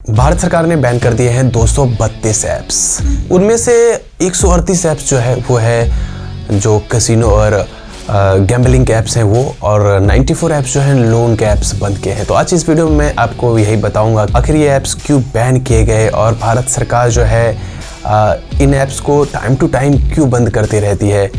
भारत सरकार ने बैन कर दिए हैं 232 ऐप्स। उनमें से 138 ऐप्स जो है वो है जो कैसीनो और गैम्बलिंग के ऐप्स हैं वो, और 94 ऐप्स जो हैं लोन के ऐप्स बंद किए हैं। तो आज इस वीडियो में मैं आपको यही बताऊंगा आखिर ये ऐप्स क्यों बैन किए गए और भारत सरकार जो है इन ऐप्स को टाइम टू टाइम क्यों बंद करती रहती है।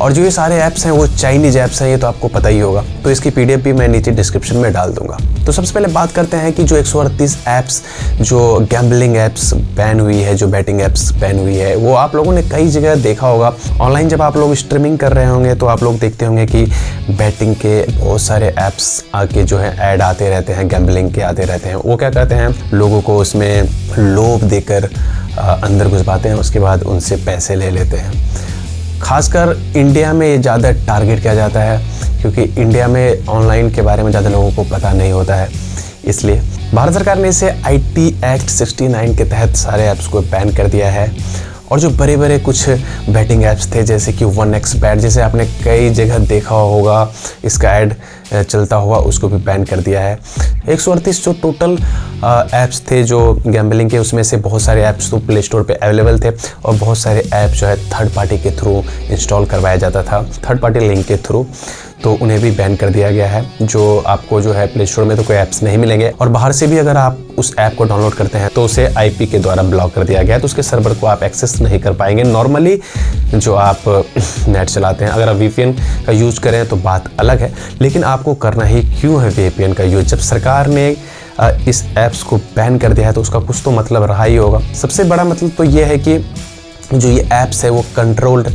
और जो ये सारे ऐप्स हैं वो चाइनीज ऐप्स हैं, ये तो आपको पता ही होगा। तो इसकी पीडीएफ भी मैं नीचे डिस्क्रिप्शन में डाल दूंगा। तो सबसे पहले बात करते हैं कि जो 138 ऐप्स जो गैम्बलिंग ऐप्स बैन हुई है, जो बैटिंग ऐप्स बैन हुई है, वो आप लोगों ने कई जगह देखा होगा। ऑनलाइन जब आप लोग स्ट्रीमिंग कर रहे होंगे तो आप लोग देखते होंगे कि बैटिंग के बहुत सारे ऐप्स आके जो है ऐड आते रहते हैं, गैम्बलिंग के आते रहते हैं। वो क्या करते हैं, लोगों को उसमें लोभ देकर अंदर घुसपाते हैं, उसके बाद उनसे पैसे ले लेते हैं। खासकर इंडिया में ये ज़्यादा टारगेट किया जाता है क्योंकि इंडिया में ऑनलाइन के बारे में ज़्यादा लोगों को पता नहीं होता है। इसलिए भारत सरकार ने इसे IT एक्ट 69 के तहत सारे ऐप्स को बैन कर दिया है। और जो बड़े बड़े कुछ बैटिंग ऐप्स थे जैसे कि 1xBet, जैसे आपने कई जगह देखा होगा, इसका ऐड चलता हुआ, उसको भी बैन कर दिया है। 138 जो टोटल ऐप्स थे जो गैम्बलिंग के, उसमें से बहुत सारे ऐप्स तो प्ले स्टोर पे अवेलेबल थे और बहुत सारे ऐप जो है थर्ड पार्टी के थ्रू इंस्टॉल करवाया जाता था, थर्ड पार्टी लिंक के थ्रू, तो उन्हें भी बैन कर दिया गया है। जो आपको जो है प्ले स्टोर में तो कोई ऐप्स नहीं मिलेंगे और बाहर से भी अगर आप उस ऐप को डाउनलोड करते हैं तो उसे IP के द्वारा ब्लॉक कर दिया गया है, तो उसके सर्वर को आप एक्सेस नहीं कर पाएंगे। नॉर्मली जो आप नेट चलाते हैं, अगर आप VPN का यूज़ करें तो बात अलग है, लेकिन आपको करना ही क्यों है VPN का यूज़। जब सरकार ने इस ऐप्स को बैन कर दिया है तो उसका कुछ तो मतलब रहा ही होगा। सबसे बड़ा मतलब तो ये है कि जो ये ऐप्स है वो कंट्रोल्ड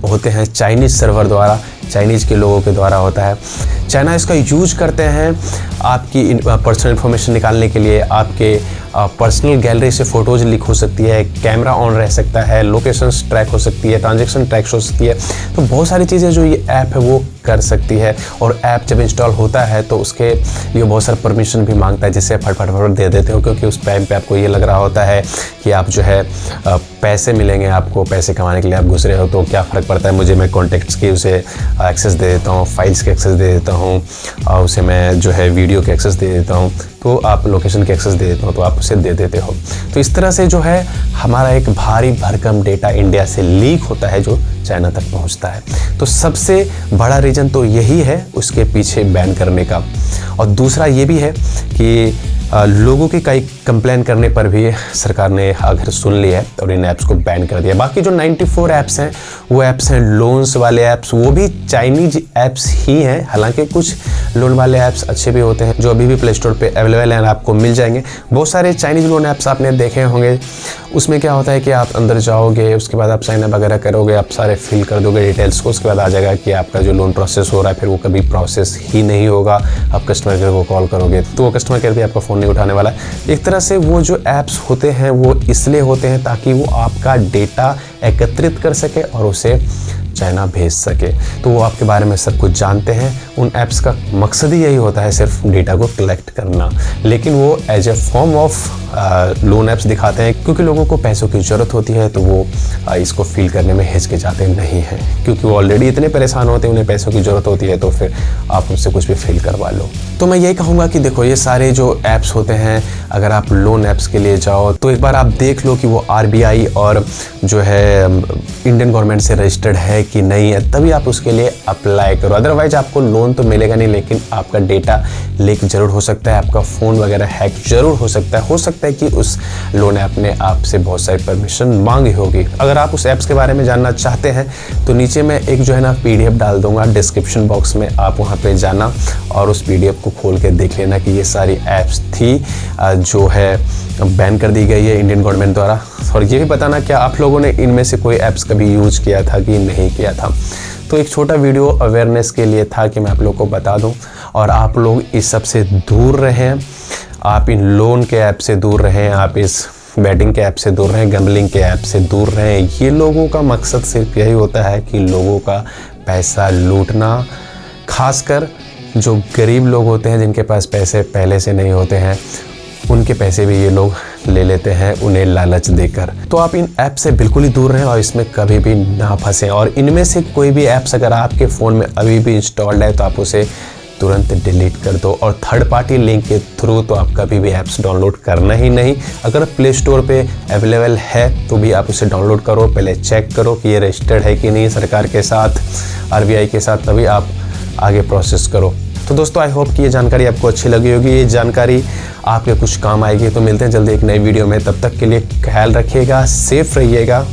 होते हैं चाइनीज़ सर्वर द्वारा, चाइनीज़ के लोगों के द्वारा होता है। चाइना इसका यूज करते हैं आपकी पर्सनल इन्फॉर्मेशन निकालने के लिए। आपके पर्सनल गैलरी से फ़ोटोज़ लीक हो सकती है, कैमरा ऑन रह सकता है, लोकेशंस ट्रैक हो सकती है, ट्रांजैक्शन ट्रैक हो सकती है। तो बहुत सारी चीज़ें जो ये ऐप है वो कर सकती है। और ऐप जब इंस्टॉल होता है तो उसके लिए बहुत सारा परमिशन भी मांगता है, जिससे फट दे देते हो, क्योंकि उस टाइम पे आपको ये लग रहा होता है कि आप जो है पैसे मिलेंगे, आपको पैसे कमाने के लिए आप घुस रहे हो, तो क्या फ़र्क पड़ता है, मुझे मैं कॉन्टेक्ट्स की उसे एक्सेस दे देता हूँ, फाइल्स के एक्सेस दे देता हूँ, और उसे मैं जो है वीडियो के एक्सेस दे देता हूँ, तो आप लोकेशन के एक्सेस दे देता हूँ, तो आप उसे दे देते हो। तो इस तरह से जो है हमारा एक भारी भरकम डेटा इंडिया से लीक होता है जो चाइना तक पहुँचता है। तो सबसे बड़ा रीज़न तो यही है उसके पीछे बैन करने का। और दूसरा ये भी है कि लोगों की कई कंप्लेन करने पर भी सरकार ने आखिर सुन लिया है और इन ऐप्स को बैन कर दिया। बाकी जो 94 ऐप्स हैं वो ऐप्स हैं लोन्स वाले ऐप्स, वो भी चाइनीज ऐप्स ही हैं। हालांकि कुछ लोन वाले ऐप्स अच्छे भी होते हैं जो अभी भी प्ले स्टोर पे अवेलेबल हैं, आपको मिल जाएंगे। बहुत सारे चाइनीज लोन ऐप्स आपने देखे होंगे। उसमें क्या होता है कि आप अंदर जाओगे, उसके बाद आप साइन अप वगैरह करोगे, आप सारे फिल कर दोगे डिटेल्स को, उसके बाद आ जाएगा कि आपका जो लोन प्रोसेस हो रहा है, फिर वो कभी प्रोसेस ही नहीं होगा। आप कस्टमर केयर को कॉल करोगे तो वो कस्टमर केयर भी आपका फ़ोन नहीं उठाने वाला है। एक तरह से वो जो ऐप्स होते हैं वो इसलिए होते हैं ताकि वो आपका डेटा एकत्रित कर सके और उसे चाइना भेज सके। तो वो आपके बारे में सब कुछ जानते हैं। उन ऐप्स का मकसद ही यही होता है, सिर्फ डेटा को कलेक्ट करना। लेकिन वो as a form of loan apps दिखाते हैं क्योंकि लोगों को पैसों की ज़रूरत होती है, तो वो इसको फील करने में हिचकिचाते नहीं हैं, क्योंकि वो ऑलरेडी इतने परेशान होते हैं, उन्हें पैसों की ज़रूरत होती है, तो फिर आप उनसे कुछ भी फील करवा लो। तो मैं यही कहूँगा कि देखो, ये सारे जो ऐप्स होते हैं, अगर आप लोन ऐप्स के लिए जाओ तो एक बार आप देख लो कि वो RBI और जो है इंडियन गवर्नमेंट से रजिस्टर्ड है कि नहीं है, तभी आप उसके लिए अप्लाई करो। अदरवाइज आपको लोन तो मिलेगा नहीं, लेकिन आपका डेटा लीक जरूर हो सकता है, आपका फ़ोन वगैरह हैक जरूर हो सकता है कि उस लोन ऐप ने आपसे बहुत सारी परमिशन मांगी होगी। अगर आप उस ऐप्स के बारे में जानना चाहते हैं तो नीचे मैं एक जो है ना PDF डाल दूंगा डिस्क्रिप्शन बॉक्स में, आप वहाँ पे जाना और उस PDF को खोल के देख लेना कि ये सारी ऐप्स थी जो है बैन कर दी गई है इंडियन गवर्नमेंट द्वारा। और ये भी बताना क्या आप लोगों ने इनमें से कोई ऐप्स कभी यूज किया था कि नहीं किया था। तो एक छोटा वीडियो अवेयरनेस के लिए था कि मैं आप लोग को बता दूं और आप लोग इस सब से दूर रहें, आप इन लोन के ऐप से दूर रहें, आप इस बैटिंग के ऐप से दूर रहें, गैम्बलिंग के ऐप से दूर रहें। ये लोगों का मकसद सिर्फ यही होता है कि लोगों का पैसा लूटना। खासकर जो गरीब लोग होते हैं जिनके पास पैसे पहले से नहीं होते हैं, उनके पैसे भी ये लोग ले लेते हैं उन्हें लालच देकर। तो आप इन ऐप से बिल्कुल ही दूर रहें और इसमें कभी भी ना फंसें। और इनमें से कोई भी ऐप्स अगर आपके फ़ोन में अभी भी इंस्टॉल्ड है तो आप उसे तुरंत डिलीट कर दो। और थर्ड पार्टी लिंक के थ्रू तो आप कभी भी ऐप्स डाउनलोड करना ही नहीं। अगर प्ले स्टोर पे अवेलेबल है तो भी आप उसे डाउनलोड करो, पहले चेक करो कि ये रजिस्टर्ड है कि नहीं सरकार के साथ, RBI के साथ, तभी आप आगे प्रोसेस करो। तो दोस्तों आई होप कि ये जानकारी आपको अच्छी लगी होगी, ये जानकारी आपके कुछ काम आएगी। तो मिलते हैं जल्दी एक नई वीडियो में, तब तक के लिए ख्याल रखिएगा, सेफ रहिएगा।